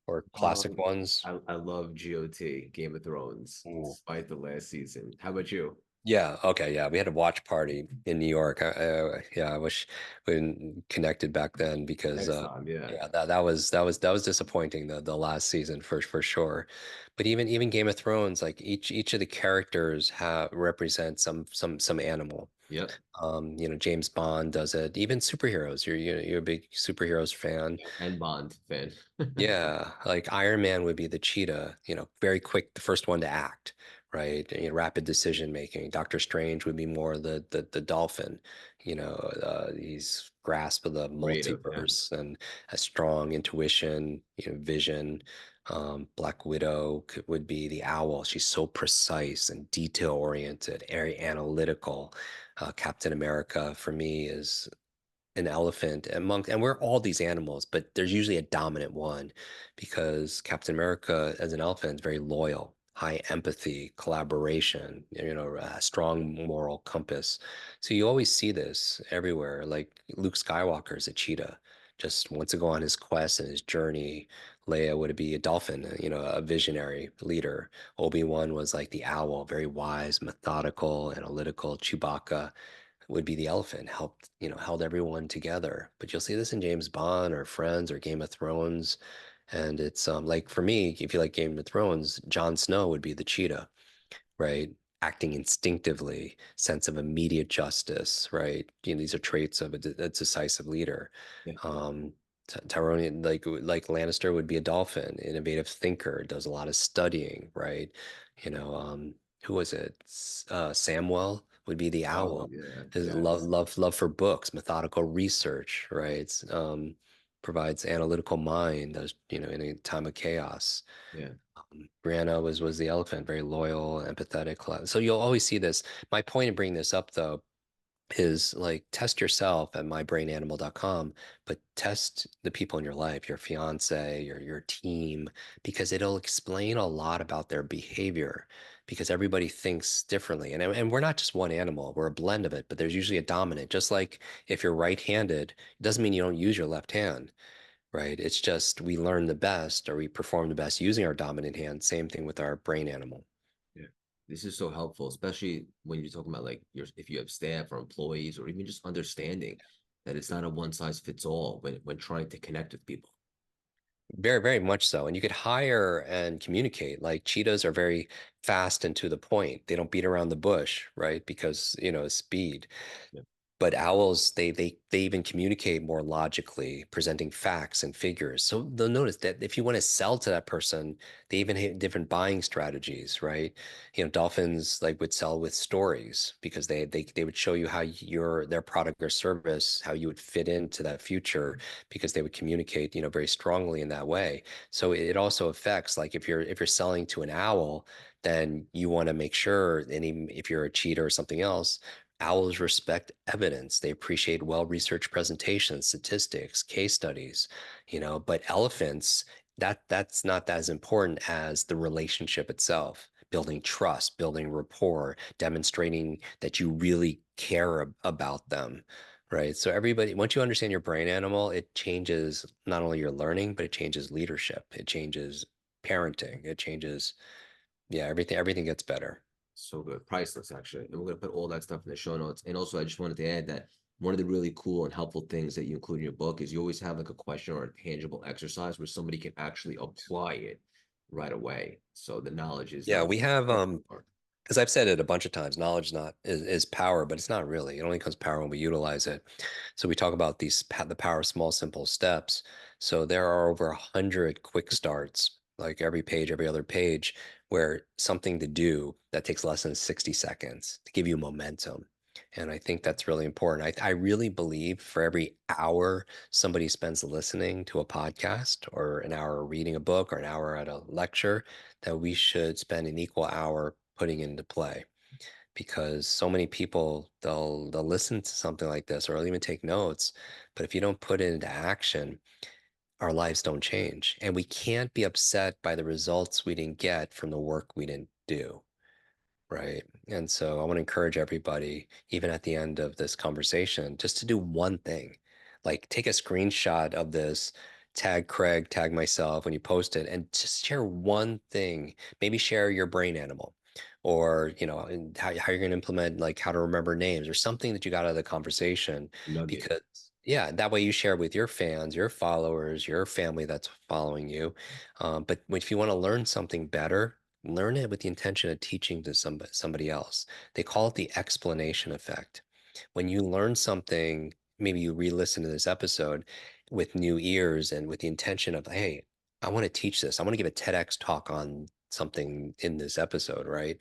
or classic Um, ones? I love GOT, Game of Thrones, Ooh. despite the last season. How about you? Yeah, okay, yeah. We had a watch party in New York. Yeah, I wish we connected back then because Next time, yeah. yeah, that was disappointing the last season for sure. But even Game of Thrones, like each of the characters have represent some animal. Yep. James Bond does it. Even superheroes. You're a big superheroes fan. And Bond fan. Yeah, like Iron Man would be the cheetah, very quick, the first one to act, right? Rapid decision making. Doctor Strange would be more the dolphin, he's grasp of the Creative, yeah. multiverse and a strong intuition, vision. Black Widow would be the owl. She's so precise and detail oriented, very analytical. Captain America for me is an elephant and we're all these animals, but there's usually a dominant one because Captain America as an elephant is very loyal, high empathy, collaboration, a strong moral compass. So you always see this everywhere. Like Luke Skywalker is a cheetah, just wants to go on his quest and his journey. Leia would be a dolphin, a visionary leader. Obi-Wan was like the owl, very wise, methodical, analytical. Chewbacca would be the elephant, held everyone together. But you'll see this in James Bond or Friends or Game of Thrones. And it's like for me, if you like Game of Thrones, Jon Snow would be the cheetah, right? Acting instinctively, sense of immediate justice, right? These are traits of a decisive leader. Yeah. Tyrone, like Lannister, would be a dolphin, innovative thinker, does a lot of studying, right? Who was it? Samwell would be the Oh, owl. yeah. His Yes. love for books, methodical research, right? Provides analytical mind, does, in a time of chaos. Yeah. Brianna was the elephant, very loyal, empathetic. So you'll always see this. My point in bringing this up, though, is like test yourself at mybrainanimal.com, but test the people in your life, your fiance, your team, because it'll explain a lot about their behavior. Because everybody thinks differently, and we're not just one animal; we're a blend of it. But there's usually a dominant. Just like if you're right-handed, it doesn't mean you don't use your left hand, right? It's just we learn the best or we perform the best using our dominant hand. Same thing with our brain animal. Yeah. This is so helpful, especially when you're talking about like your if you have staff or employees or even just understanding that it's not a one size fits all when trying to connect with people. Very, very much so. And you could hire and communicate. Like cheetahs are very fast and to the point. They don't beat around the bush, right? Because, speed. Yeah. But owls, they even communicate more logically, presenting facts and figures. So they'll notice that if you want to sell to that person, they even have different buying strategies, right? Dolphins like would sell with stories because they would show you how their product or service, how you would fit into that future because they would communicate, very strongly in that way. So it also affects like if you're selling to an owl, then you want to make sure, and even if you're a cheater or something else, owls respect evidence. They appreciate well-researched presentations, statistics, case studies, but elephants, that's not as important as the relationship itself, building trust, building rapport, demonstrating that you really care about them. Right. So everybody, once you understand your brain animal, it changes not only your learning, but it changes leadership. It changes parenting. It changes, yeah, everything gets better. So good. Priceless, actually. And we're going to put all that stuff in the show notes. And also, I just wanted to add that one of the really cool and helpful things that you include in your book is you always have like a question or a tangible exercise where somebody can actually apply it right away. So the knowledge is Yeah, not we have or because I've said it a bunch of times, knowledge not is power, but it's not really. It only comes power when we utilize it. So we talk about the power of small, simple steps. So there are over 100 quick starts, like every page, every other page, where something to do that takes less than 60 seconds to give you momentum. And I think that's really important. I really believe for every hour somebody spends listening to a podcast or an hour reading a book or an hour at a lecture, that we should spend an equal hour putting into play because so many people they'll listen to something like this or they'll even take notes, but if you don't put it into action, our lives don't change, and we can't be upset by the results we didn't get from the work we didn't do. Right. And so I want to encourage everybody, even at the end of this conversation, just to do one thing. Like take a screenshot of this, tag Craig, tag myself when you post it, and just share one thing. Maybe share your brain animal. or and how you're going to implement like how to remember names or something that you got out of the conversation. Nugget. Because yeah, that way you share with your fans, your followers, your family that's following you. But if you want to learn something better, learn it with the intention of teaching to somebody else. They call it the explanation effect. When you learn something, maybe you re-listen to this episode with new ears and with the intention of, hey, I want to teach this. I want to give a TEDx talk on something in this episode, right?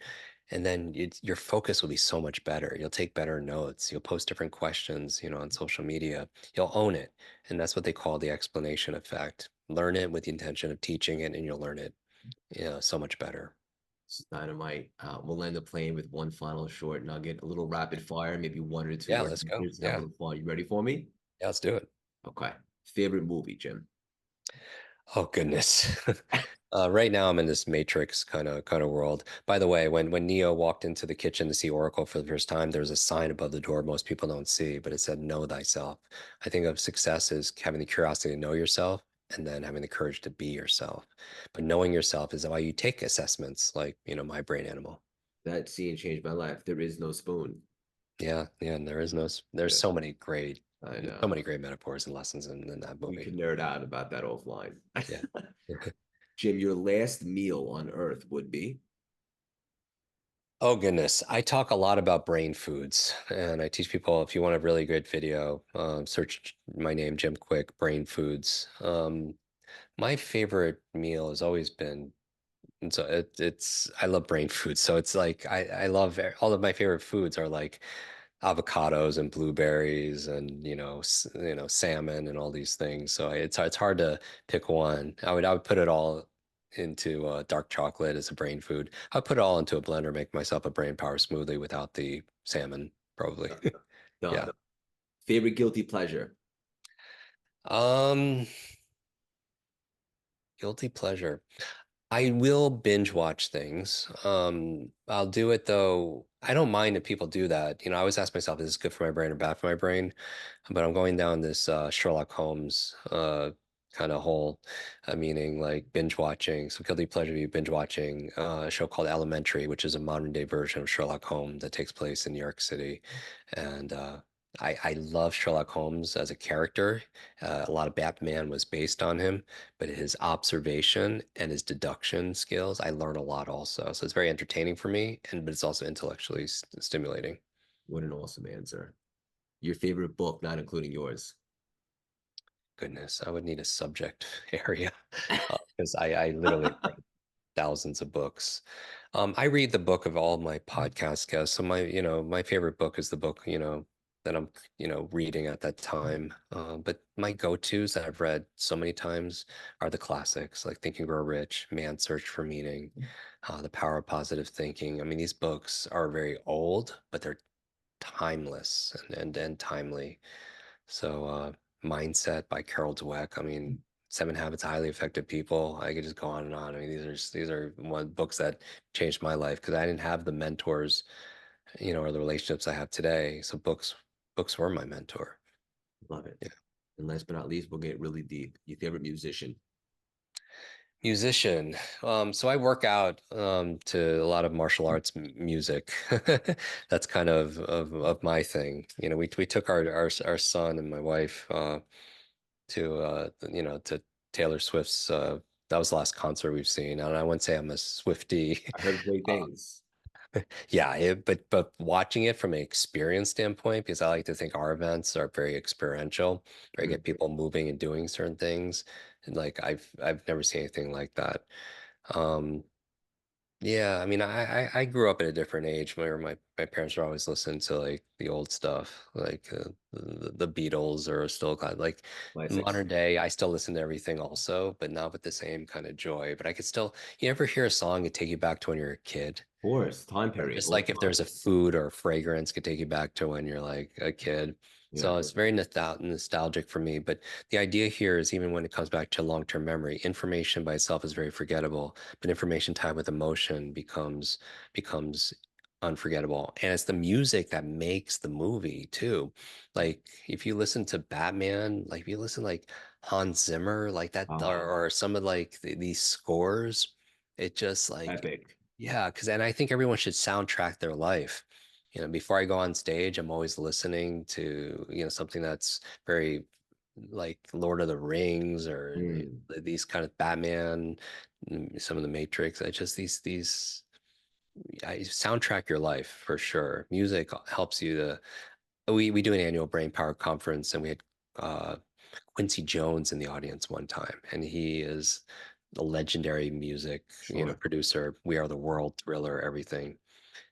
And then your focus will be so much better. You'll take better notes. You'll post different questions, on social media. You'll own it. And that's what they call the explanation effect. Learn it with the intention of teaching it, and you'll learn it, so much better. Dynamite. We'll end the plane with one final short nugget, a little rapid fire, maybe one or two Yeah, word let's go. answers. Have a Yeah. little fun. You ready for me? Yeah, let's do it. Okay. Favorite movie, Jim? Oh goodness. Right now I'm in this Matrix kind of world. By the way, when Neo walked into the kitchen to see Oracle for the first time, there was a sign above the door most people don't see, but it said "Know thyself." I think of success as having the curiosity to know yourself and then having the courage to be yourself. But knowing yourself is why you take assessments like, My Brain Animal. That scene changed my life. There is no spoon. Yeah, yeah, and there's Yeah, I so know. many great metaphors and lessons in that We movie. could nerd out about that offline. Yeah. Jim, your last meal on Earth would be Oh goodness, I talk a lot about brain foods, and I teach people if you want a really good video, search my name, Jim Kwik, brain foods. My favorite meal has always been, and so it's I love brain food, so it's like I love all of my favorite foods are like avocados and blueberries and salmon and all these things. So it's hard to pick one. I would put it all into dark chocolate as a brain food. I'd put it all into a blender, make myself a brain power smoothie without the salmon, probably. done. Yeah. Favorite guilty pleasure? Um, Guilty pleasure. I will binge watch things. I'll do it though. I don't mind if people do that. I always ask myself, is this good for my brain or bad for my brain? But I'm going down this Sherlock Holmes kind of hole, meaning like binge watching. So guilty pleasure to be binge watching a show called Elementary, which is a modern day version of Sherlock Holmes that takes place in New York City. And I love Sherlock Holmes as a character. A lot of Batman was based on him, but his observation and his deduction skills, I learn a lot also. So it's very entertaining for me, but it's also intellectually stimulating. What an awesome answer. Your favorite book, not including yours. Goodness, I would need a subject area because I literally read thousands of books. I read the book of all my podcast guests. So my favorite book is the book, that I'm, reading at that time. But my go-tos that I've read so many times are the classics like Think and Grow Rich, Man's Search for Meaning, The Power of Positive Thinking. I mean, these books are very old, but they're timeless and timely. So, Mindset by Carol Dweck. I mean, Seven Habits of Highly Effective People. I could just go on and on. I mean, these are one books that changed my life because I didn't have the mentors, or the relationships I have today. So books were my mentor. Love it. Yeah. And last but not least, we'll get really deep. Your favorite musician? Musician. So I work out to a lot of martial arts music. That's kind of my thing. We took our son and my wife to Taylor Swift's that was the last concert we've seen. And I wouldn't say I'm a Swiftie. I heard great things. Yeah, but watching it from an experience standpoint, because I like to think our events are very experiential, where I get Mhm. people moving and doing certain things. And like I've never seen anything like that. Um, yeah, I mean, I grew up at a different age where my parents were always listening to like the old stuff, like the Beatles or still got like Classics. modern day. I still listen to everything also, but not with the same kind of joy. But I could still, you ever hear a song and take you back to when you're a kid? Of course, time Or period, just all like the if there's time. a food or a fragrance could take you back to when you're like a kid. Yeah. So it's very nostalgic for me. But the idea here is even when it comes back to long-term memory, information by itself is very forgettable, but information tied with emotion becomes unforgettable. And it's the music that makes the movie too. Like if you listen to Batman, like if you listen like Hans Zimmer, like that, Ah, or some of like these scores, it just like epic. Yeah, because and I think everyone should soundtrack their life. Before I go on stage, I'm always listening to, something that's very like Lord of the Rings or Mm, these kind of Batman, some of the Matrix. I just I soundtrack your life for sure. Music helps you to. We do an annual Brain Power conference, and we had uh, Quincy Jones in the audience one time, and he is the legendary music, sure. producer. We Are the World, Thriller, everything.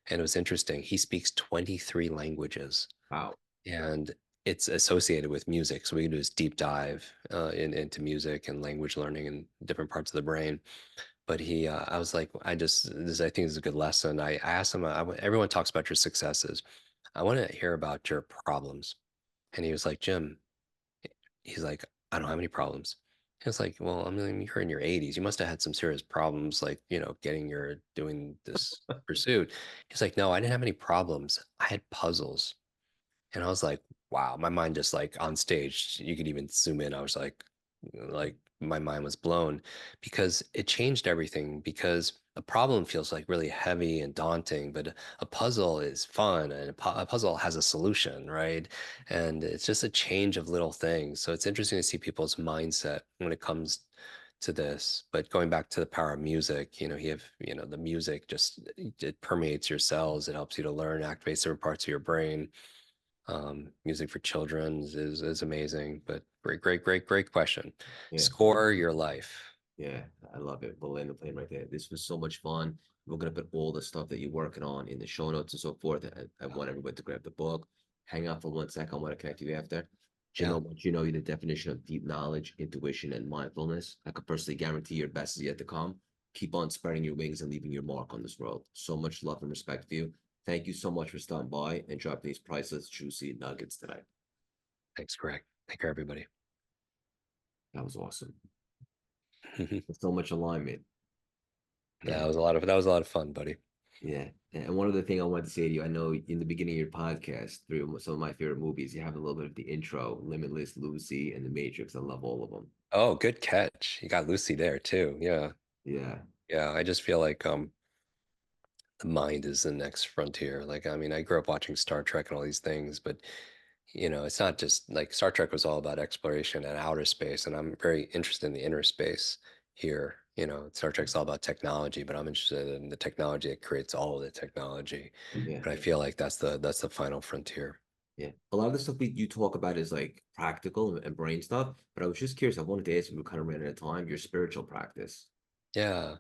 And it was interesting. He speaks 23 languages, Wow. and it's associated with music. So we can do this deep dive into music and language learning and different parts of the brain. But I was like, I think this is a good lesson. I asked him, everyone talks about your successes. I want to hear about your problems. And he was like, Jim, he's like, I don't have any problems. He was like, well, I mean, you're in your 80s. You must have had some serious problems, like, doing this pursuit. He's like, no, I didn't have any problems. I had puzzles. And I was like, wow, my mind just like on stage, you could even zoom in. I was like my mind was blown because it changed everything because a problem feels like really heavy and daunting, but a puzzle is fun and a puzzle has a solution, right? And it's just a change of little things. So it's interesting to see people's mindset when it comes to this. But going back to the power of music, the music just it permeates your cells. It helps you to learn, activates different parts of your brain. Music for children is amazing, but great, great, great, great question. Yeah. Score your life. Yeah, I love it. We'll end the plane right there. This was so much fun. We're gonna put all the stuff that you're working on in the show notes and so forth. I want everybody to grab the book. Hang out for 1 second. I want to connect you after. Jim, I Yeah, want you to know the definition of deep knowledge, intuition, and mindfulness. I could personally guarantee your best is yet to come. Keep on spreading your wings and leaving your mark on this world. So much love and respect for you. Thank you so much for stopping by and dropping these priceless, juicy nuggets tonight. thanks, Greg. Take care, everybody. That was awesome. So much alignment. That Yeah. was a lot of fun, buddy. Yeah. And one other thing I wanted to say to you, I know in the beginning of your podcast, through some of my favorite movies, you have a little bit of the intro, Limitless, Lucy, and The Matrix. I love all of them. Oh, good catch. You got Lucy there too. Yeah. Yeah. Yeah. I just feel like the mind is the next frontier. Like, I mean, I grew up watching Star Trek and all these things, but it's not just like Star Trek was all about exploration and outer space, and I'm very interested in the inner space here. Star Trek's all about technology, but I'm interested in the technology that creates all of the technology. Yeah. But I feel like that's the final frontier. Yeah. A lot of the stuff that you talk about is like practical and brain stuff, but I was just curious. I wanted to ask you, we kind of ran out of time, your spiritual practice. Yeah.